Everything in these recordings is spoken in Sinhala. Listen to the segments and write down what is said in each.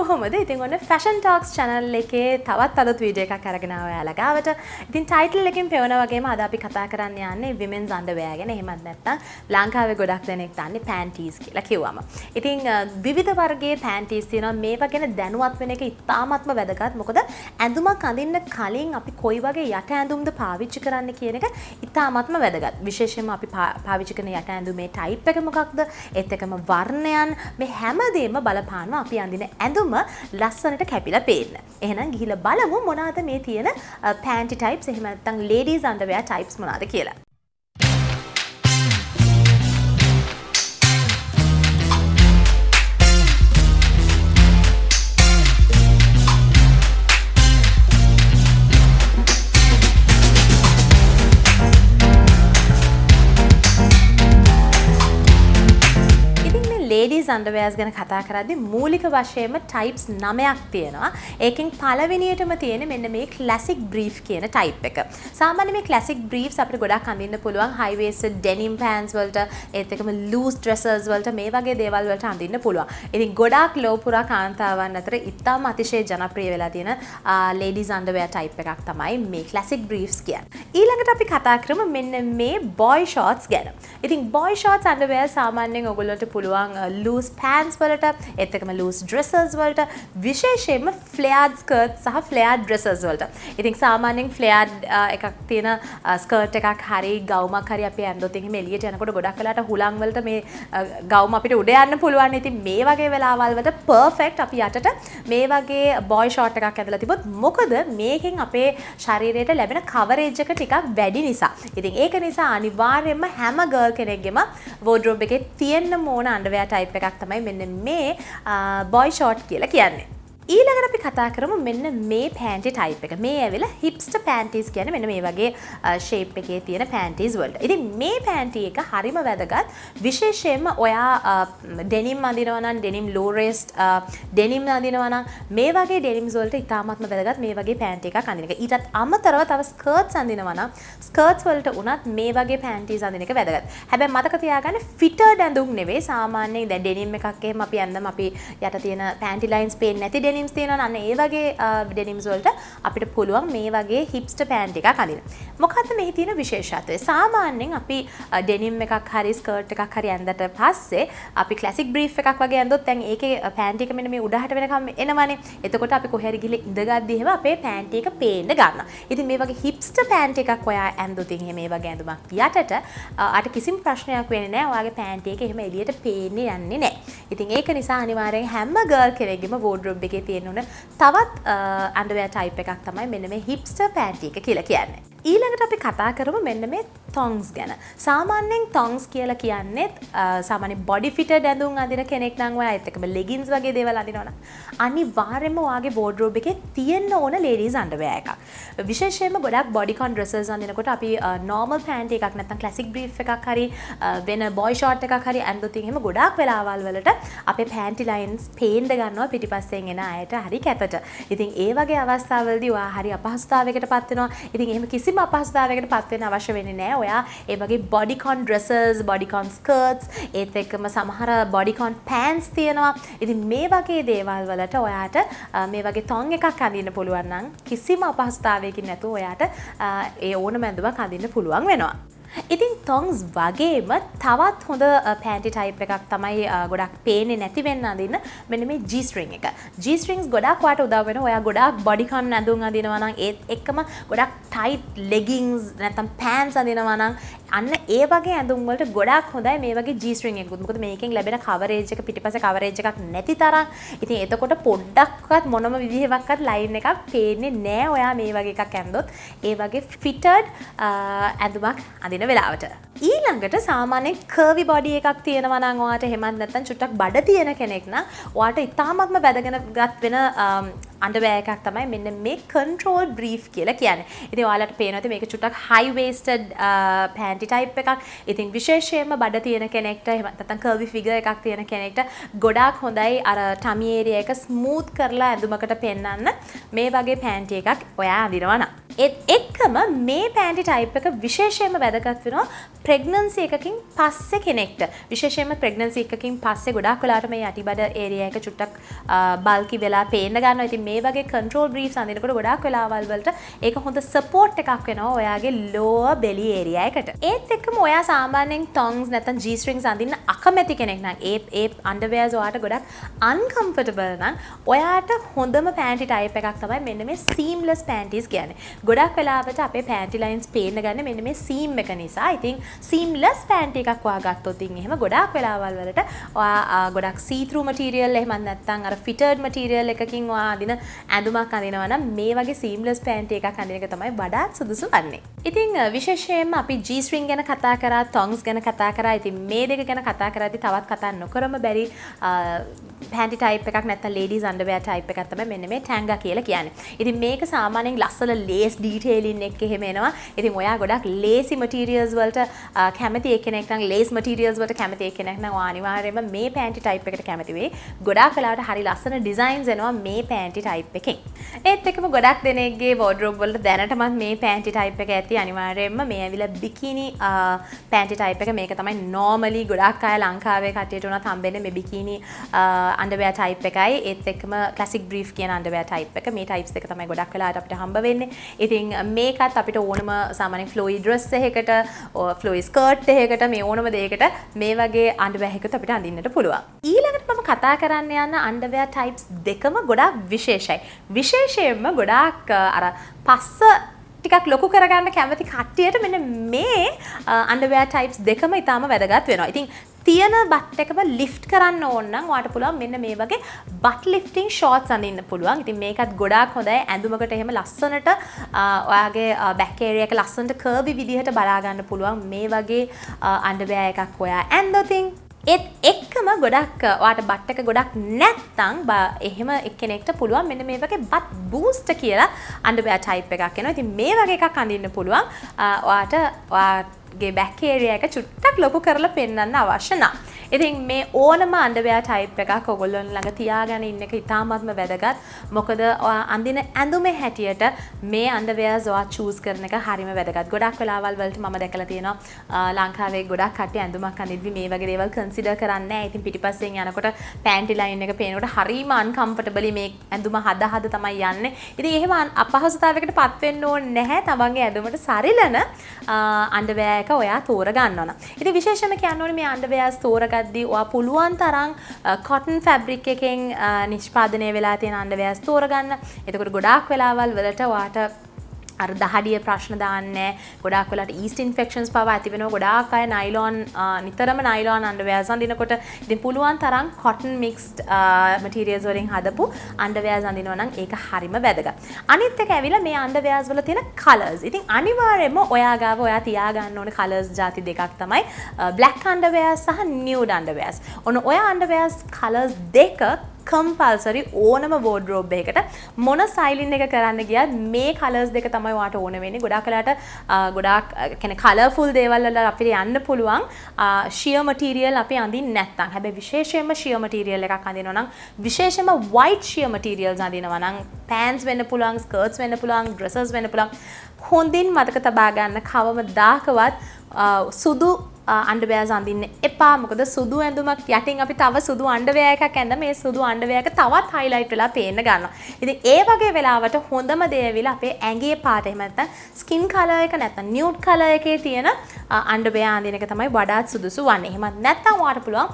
කොහොමද? ඉතින් ඔන්න Fashion Talks channel එකේ තවත් අලුත් වීඩියෝ එකක් අරගෙන ආවා ඔයාලා ගාවට. ඉතින් title එකෙන් පෙවනා වගේම අද අපි කතා කරන්න යන්නේ women's underwear ගැන. එහෙමත් නැත්නම් ලංකාවේ ගොඩක් දෙනෙක් දන්නේ panties කියලා කිව්වම. ඉතින් විවිධ වර්ගයේ panties තියෙනවා. මේවා ගැන දැනුවත් වෙන එක ඉතාමත්ම වැදගත්. මොකද ඇඳුමක් අඳින්න කලින් අපි කොයි වගේ යට ඇඳුම්ද පාවිච්චි කරන්න කියන එක ඉතාමත්ම වැදගත්. විශේෂයෙන්ම අපි පාවිච්චි කරන යට ඇඳුමේ type එක මොකක්ද? ඒත් එකම වර්ණයන් මේ හැමදේම බලපානවා අපි අඳින ඇඳුම ලස්සනට කැපිලා පේන්න. එහෙනම් ගිහිල්ලා බලමු මොනවාද මේ තියෙන panty types එහෙම නැත්නම් ladies underwear types මොනවාද කියලා. ladies underwears ගැන කතා කරද්දී මූලික වශයෙන්ම types 9ක් තියෙනවා. ඒකෙන් පළවෙනියටම තියෙන්නේ මෙන්න මේ classic brief කියන type එක. සාමාන්‍යයෙන් මේ classic briefs අපිට ගොඩක් අඳින්න පුළුවන් high waisted denim pants වලට, ඒත් එකම loose dresses වලට මේ වගේ දේවල් වලට අඳින්න පුළුවන්. ඉතින් ගොඩක් ලෝපුරා කාන්තාවන් අතර ඉතාම අතිශය ජනප්‍රිය වෙලා තියෙන ladies underwear type එකක් තමයි මේ classic briefs කියන්නේ. ඊළඟට අපි කතා කරමු මෙන්න මේ boy shorts ගැන. ඉතින් boy shorts underwear සාමාන්‍යයෙන් ඔයගොල්ලන්ට පුළුවන් loose pants වලට, ඒත් එකම loose dresses වලට, විශේෂයෙන්ම flared skirts සහ flared dresses වලට. ඉතින් සාමාන්‍යයෙන් flared එකක් තියෙන skirt එකක් හරි ගවුමක් හරි අපි ඇඳොත් එහෙම එළියට යනකොට ගොඩක් වෙලාට හුලං වලට මේ ගවුම අපිට උඩ යන්න පුළුවන්. ඉතින් මේ වගේ වෙලාවල් වලට perfect අපි යටට මේ වගේ boy short එකක් ඇඳලා තිබොත් මොකද මේකෙන් අපේ ශරීරයට ලැබෙන coverage එක ටිකක් වැඩි නිසා. ඉතින් ඒක නිසා අනිවාර්යයෙන්ම හැම girl කෙනෙක්ගේම wardrobe එකේ තියෙන්න ඕන underwear type එකක් තමයි මෙන්න මේ boy short කියලා කියන්නේ. ඊළඟට අපි කතා කරමු මෙන්න මේ panty type එක. මේ ඇවිල්ලා hipster panties කියන්නේ මෙන්න මේ වගේ shape එකේ තියෙන panties වලට. ඉතින් මේ panty එක හරිම වැදගත්. විශේෂයෙන්ම ඔයා denim අඳිනවා නම් denim low waist denim අඳිනවා නම් මේ වගේ denims වලට ඉතාමත්ම වැදගත් මේ වගේ panty එකක් අඳින එක. ඊටත් අමතරව තව skirts අඳිනවා නම් skirts වලට උනත් මේ වගේ panties අඳින එක වැදගත්. හැබැයි මතක තියාගන්න fitted ඇඳුම් නෙවෙයි. සාමාන්‍යයෙන් දැන් denim එකක් එහෙම අපි ඇඳම අපි යට තියෙන panty lines පේන්නේ නැති denims තියෙනවා නම් ඒ වගේ denims වලට අපිට පුළුවන් මේ වගේ hipster pant එකක් අඳින්න. මොකද්ද මේ තියෙන විශේෂත්වය? සාමාන්‍යයෙන් අපි denim එකක් හරි skirt එකක් හරි ඇඳලා පස්සේ අපි classic brief එකක් වගේ ඇඳොත් දැන් ඒකේ pant එක මෙන්න මේ උඩහට වෙනකම් එනවනේ. එතකොට අපි කොහේ හරි ගිහලා ඉඳගද්දි එහෙම අපේ pant එක පේන්න ගන්නවා. ඉතින් මේ වගේ hipster pant එකක් ඔයා ඇඳුත් එහෙම මේ වගේ ඇඳුමක් යටට අට කිසිම ප්‍රශ්නයක් වෙන්නේ නැහැ. ඔයාගේ pant එක එහෙම එළියට පේන්නේ යන්නේ නැහැ. ඉතින් ඒක නිසා අනිවාර්යෙන් හැම girl කෙනෙක්ගේම wardrobe එකේ තියෙන ඕන තවත් underwear type එකක් තමයි මෙන්න මේ hipster panty එක කියලා කියන්නේ. ඊළඟට අපි කතා කරමු මෙන්න මේ thongs ගැන. සාමාන්‍යයෙන් thongs කියලා කියන්නේ සාමාන්‍ය body fitted ඇඳුම් අඳින කෙනෙක් නම් ඔයා ඒත් එකම leggings වගේ දේවල් අඳිනවා නම් අනිවාර්යයෙන්ම ඔයාගේ wardrobe එකේ තියෙන්න ඕන ladies underwear එකක්. විශේෂයෙන්ම ගොඩක් bodycon dresses අඳිනකොට අපි normal panty එකක් නැත්නම් classic brief එකක් හරි වෙන boy short එකක් හරි ඇඳුත් එහෙම ගොඩක් වෙලාවල් වලට අපේ panty lines පේන්න ගන්නවා පිටිපස්සෙන් එන අයට හරි කැතට. ඉතින් ඒ වගේ අවස්ථාවලදී ඔයා හරි අපහසුතාවයකට පත් වෙනවා. ඉතින් එහෙම කිසිම අපහසුතාවයකට පත් වෙන්න අවශ්‍ය වෙන්නේ නැහැ. ඔයා ඒ වගේ bodycon dresses, bodycon skirts, ඒත් එක්කම සමහර bodycon pants තියෙනවා. ඉතින් මේ වගේ දේවල් වලට ඔයාට මේ වගේ thong එකක් අඳින්න පුළුවන් නම් කිසිම අපහසුතාවයකින් නැතුව ඔයාට ඒ ඕනම ඇඳුමක් අඳින්න පුළුවන් වෙනවා. ඉතින් thongs වගේම තවත් හොඳ panty type එකක් තමයි ගොඩක් පේන්නේ නැති වෙන්න අඳින්න මෙන්න මේ G string එක. G strings ගොඩක් වාට උදව් වෙනවා. ඔයා ගොඩක් bodycon ඇඳුම් අඳිනවා නම් ඒත් එක්කම ගොඩක් tight leggings නැත්නම් pants අඳිනවා නම් අන්න ඒ වගේ ඇඳුම් වලට ගොඩක් හොඳයි මේ වගේ G string එකක්. මොකද මේකෙන් ලැබෙන coverage එක පිටිපස්සේ coverage එකක් නැති තරම්. ඉතින් එතකොට පොඩ්ඩක්වත් මොනම විදිහකවත් line එකක් පේන්නේ නැහැ. ඔයා මේ වගේ එකක් ඇඳොත් ඒ වගේ fitted ඇඳුමක් අඳින වෙලාවට. ඊළඟට සාමාන්‍යයෙන් curvy body එකක් තියෙනවා නම් ඔයාට එහෙමත් නැත්නම් චුට්ටක් බඩ තියෙන කෙනෙක් නම් ඔයාට ඉතාමත්ම වැදගත් වෙන underwear එකක් තමයි මෙන්න මේ control brief කියලා කියන්නේ. ඉතින් ඔයාලට පේනවා ඉතින් මේක චුට්ටක් high waisted panty type එකක්. ඉතින් විශේෂයෙන්ම බඩ තියෙන කෙනෙක්ට එහෙම නැත්නම් curvy figure එකක් තියෙන කෙනෙක්ට ගොඩාක් හොඳයි අර tummy area එක smooth කරලා ඇඳුමකට පෙන්නන්න මේ වගේ panty එකක් ඔයා අඳිනවා නම්. ඒත් එක්කම මේ panty type එක විශේෂයෙන්ම වැදගත් වෙනවා pregnancy එකකින් පස්සේ කෙනෙක්ට. විශේෂයෙන්ම pregnancy එකකින් පස්සේ ගොඩාක් වෙලාවට මේ යටිබඩ area එක චුට්ටක් bulky වෙලා පේන්න ගන්නවා. ඉතින් මේ වගේ control briefs අඳිනකොට ගොඩාක් වෙලාවල් වලට ඒක හොඳ support එකක් වෙනවා ඔයාගේ lower belly area එකට. ඒත් එක්කම ඔයා සාමාන්‍යයෙන් thongs නැත්නම් G strings අඳින්න අකමැති කෙනෙක් නම් ඒ underwears ඔයාට ගොඩක් uncomfortable නම් ඔයාට හොඳම panty type එකක් තමයි මෙන්න මේ seamless panties කියන්නේ. ගොඩක් වෙලාවට අපේ panty lines පේන්න ගන්න මෙන්න මේ seam එක නිසා. ඉතින් seamless panty එකක් ඔයා ගත්තොත් ඉතින් එහෙම ගොඩක් වෙලාවල් වලට ඔයා ගොඩක් see through material එහෙම නැත්නම් අර fitted material එකකින් ඔයා අඳින ඇඳුමක් අඳිනවා නම් මේ වගේ seamless panty එකක් අඳින එක තමයි වඩාත් සුදුසු වන්නේ. ඉතින් විශේෂයෙන්ම අපි G string ගැන කතා කරා, thongs ගැන කතා කරා. ඉතින් මේ දෙක ගැන කතා කරද්දී තවත් කතා නොකරම බැරි panty type එකක් නැත්නම් ladies underwear type එකක් තමයි මෙන්න මේ tanga කියලා කියන්නේ. ඉතින් මේක සාමාන්‍යයෙන් ලස්සන lace detailing එක එහෙම එනවා. ඉතින් ඔයා ගොඩක් lacy materials වලට කැමති එක්කෙනෙක් නම් lace materials වලට කැමති එක්කෙනෙක් නම් ඔයා අනිවාර්යයෙන්ම මේ panty type එකට කැමති වෙයි. ගොඩාක් වෙලාවට හරි ලස්සන designs එනවා මේ panty type එකෙන්. ඒත් එක්කම ගොඩක් දෙනෙක්ගේ wardrobe වලට දැනටමත් මේ panty type එක ඇති. අනිවාර්යයෙන්ම මේ ඇවිල්ලා bikini panty type එක මේක තමයි normally ගොඩක් අය ලංකාවේ කට්ටියට උනත් හම්බෙන්නේ මේ bikini underwear type එකයි. ඒත් එක්කම classic brief කියන underwear type එක. මේ types දෙක තමයි ගොඩක් වෙලාවට අපිට හම්බ වෙන්නේ. ඉතින් මේකත් අපිට ඕනම සාමාන්‍යයෙන් flowy dress එකකට, flowy skirt එකකට මේ ඕනම දෙයකට මේ වගේ underwear එකකට අපිට අඳින්නට පුළුවන්. ඊළඟට මම කතා කරන්න යන underwear types දෙකම ගොඩාක් විශේෂයි. විශේෂයෙන්ම ගොඩාක් අර පස්ස ටිකක් ලොකු කරගන්න කැමති කට්ටියට මෙන්න මේ underwear types දෙකම ඊටාම වැදගත් වෙනවා. ඉතින් තියෙන බට් එකම ලිෆ්ට් කරන්න ඕන නම් ඔයාට පුළුවන් මෙන්න මේ වගේ බට් ලිෆ්ටිං ෂෝට්ස් අඳින්න පුළුවන්. ඉතින් මේකත් ගොඩාක් හොඳයි ඇඳුමකට එහෙම ලස්සනට ඔයාගේ බෑක් ඒරියා එක ලස්සනට කර්වි විදිහට බලා ගන්න පුළුවන් මේ වගේ underwear එකක් ඔයා ඇඳුවොත් ඒත් එක්කම ගොඩක් ඔයාට බට් එක ගොඩක් නැත්තම් එහෙම එක්කෙනෙක්ට පුළුවන් මෙන්න මේ වගේ බට් බූස්ටර් කියලා underwear type එකක් එනවා. ඉතින් මේ වගේ එකක් අඳින්න පුළුවන් ඔයාගේ බෑක් ඒරියා එක චුට්ටක් ලොකු කරලා පෙන්වන්න අවශ්‍ය නැහැ. ඉතින් මේ ඕනම underwear type එකක් ඔයගොල්ලෝ ළඟ තියාගෙන ඉන්න එක ඉතාමත්ම වැදගත්. මොකද ඔයා අඳින ඇඳුමේ හැටියට මේ underwears ඔයා choose කරන එක හරිම වැදගත්. ගොඩක් වෙලාවල් වලට මම දැකලා තියෙනවා ලංකාවේ ගොඩක් කට්ටිය ඇඳුමක් අඳිද්දි මේ වගේ දේවල් consider කරන්නේ නැහැ. ඉතින් පිටිපස්සෙන් යනකොට panty line එක පේනකොට හරිම uncomfortable මේ ඇඳුම හද තමයි යන්නේ. ඉතින් එහෙම අපහසුතාවයකට පත් වෙන්න ඕනේ නැහැ. තමන්ගේ ඇඳුමට සරිලන underwear එක ඔයා තෝරගන්න ඕන. ඉතින් විශේෂයෙන්ම කියන්න ඕනේ මේ underwears තෝරගද්දී ඔයා පුළුවන් තරම් cotton fabric එකෙන් නිෂ්පාදනය වෙලා තියෙන underwears තෝරගන්න. එතකොට ගොඩාක් වෙලාවල් වලට ඔයාට අර දහඩිය ප්‍රශ්න දාන්නේ ගොඩාක් වෙලාට yeast infections පවා ඇති වෙනවා. ගොඩාක් අය nylon නිතරම nylon underwears අඳිනකොට ඉතින් පුළුවන් තරම් cotton mixed materials වලින් හදපු underwears අඳිනවා නම් ඒක හරිම වැදගත්. අනිත් එක ඇවිල්ලා මේ underwears වල තියෙන colors. ඉතින් අනිවාර්යයෙන්ම ඔයා ගාව ඔයා තියා ගන්න ඕනේ colors ಜಾති දෙකක් තමයි black underwears සහ nude underwears. ඔන්න ඔය underwears colors දෙක compulsory ඕනම wardrobe එකකට මොන styling එක කරන්න ගියත් මේ colors දෙක තමයි ඔයාට ඕන වෙන්නේ. ගොඩාක් වෙලාට ගොඩාක් කියන්නේ colourful දේවල් වල අපිට යන්න පුළුවන් sheer material අපි අඳින්නේ නැත්නම්. හැබැයි විශේෂයෙන්ම sheer material එකක් අඳිනවා නම් විශේෂයෙන්ම white sheer materials අඳිනවා නම් pants වෙන්න පුළුවන්, skirts වෙන්න පුළුවන්, dresses වෙන්න පුළුවන්. හොඳින් මතක තබා ගන්න කවමදාකවත් සුදු underwears අඳින්න එපා. මොකද සුදු ඇඳුමක් යටින් අපි තව සුදු underwear එකක් ඇඳ මේ සුදු underwear එක තවත් highlight වෙලා පේන්න ගන්නවා. ඉතින් ඒ වගේ වෙලාවට හොඳම දේ ඇවිල්ලා අපේ ඇඟේ පාට එහෙම නැත්නම් skin color එක නැත්නම් nude color එකේ තියෙන underwear අඳින එක තමයි වඩාත් සුදුසු වන්නේ. එහෙමත් නැත්නම් ඔයාට පුළුවන්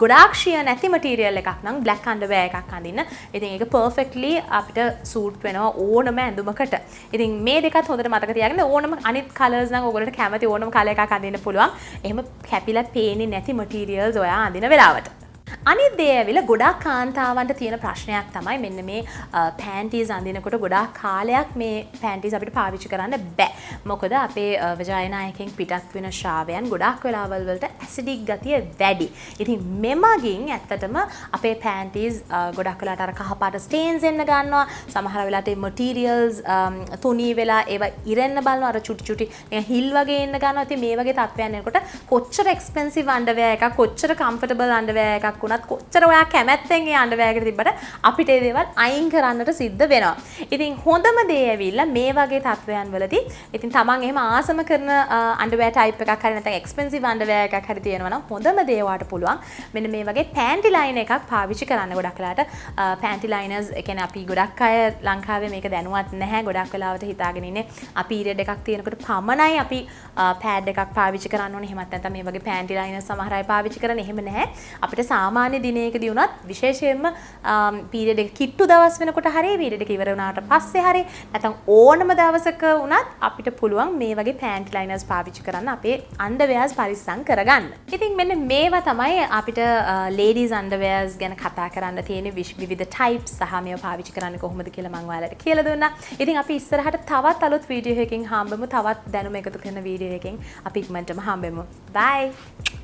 ගොඩාක් sheer නැති material එකක් නම් black underwear එකක් අඳින්න. ඉතින් ඒක perfectly අපිට suit වෙනවා ඕනම ඇඳුමකට. ඉතින් මේ දෙකත් හොඳට මතක තියාගන්න. ඕනම අනිත් colors නම් ඔයගොල්ලන්ට කැමති ඕනම color එකක් අඳින්න පුළුවන්. එහෙම කැපිලා පේන්නේ නැති materials ඔයා අඳින වෙලාවට. අනිත් දේ ඇවිල්ලා ගොඩාක් කාන්තාවන්ට තියෙන ප්‍රශ්නයක් තමයි මෙන්න මේ panties අඳිනකොට ගොඩාක් කාලයක් මේ panties අපිට පාවිච්චි කරන්න බෑ. මොකද අපේ vagina එකෙන් පිටත් වෙන ශ්‍රාවයන් ගොඩාක් වෙලාවල් වලට acidic ගතිය වැඩි. ඉතින් මෙමගින් ඇත්තටම අපේ panties ගොඩක් වෙලාට අර කහපාට stains එන්න ගන්නවා. සමහර වෙලාවට ඒ materials තුනී වෙලා ඒවා ඉරෙන්න බලනවා. අර චුටි චුටි නිකන් හිල් වගේ එන්න ගන්නවා. ඉතින් මේ වගේ තත්ත්වයන් එනකොට කොච්චර expensive underwear එකක් කොච්චර comfortable underwear එකක් වුණත් කොච්චර ඔයා කැමැත්තෙන් ඒ underwear එකට තිබ්බට අපිට ඒ දේවල් අයින් කරන්නට සිද්ධ වෙනවා. ඉතින් හොඳම දේ ඇවිල්ලා මේ වගේ තත්ත්වයන් වලදී ඉතින් තමන් එහෙම ආසම කරන underwear type එකක් හරි නැත්නම් expensive underwear එකක් හරි තියෙනවා නම් හොඳම දේ ඔයාට පුළුවන් මෙන්න මේ වගේ panty line එකක් පාවිච්චි කරන්න. ගොඩක් වෙලාට panty liners ඒ කියන්නේ අපි ගොඩක් අය ලංකාවේ මේක දැනුවත් නැහැ. ගොඩක් වෙලාවට හිතාගෙන ඉන්නේ අපි period එකක් තියෙනකොට පමණයි අපි pad එකක් පාවිච්චි කරන්න ඕනේ. එහෙමත් නැත්නම් මේ වගේ panty liners සමහර අය පාවිච්චි කරන්නේ එහෙම නැහැ. අපිට සාමාන්‍ය දිනයකදී වුණත් විශේෂයෙන්ම period එක කිට්ටු දවස් වෙනකොට හරි period එක ඉවර වුණාට පස්සේ හරි නැත්නම් ඕනම දවසක වුණත් අපිට පුළුවන් මේ වගේ panty liners පාවිච්චි කරන්න අපේ underwears පරිස්සම් කරගන්න. ඉතින් මෙන්න මේවා තමයි අපිට ladies underwears ගැන කතා කරන්න තියෙන විවිධ types සහ මේවා පාවිච්චි කරන්නේ කොහොමද කියලා මම ඔයාලට කියලා දුන්නා. ඉතින් අපි ඉස්සරහට තවත් අලුත් වීඩියෝ එකකින් හම්බෙමු. තවත් දැනුම එකතු කරන වීඩියෝ එකකින් අපි ඉක්මනටම හම්බෙමු. Bye.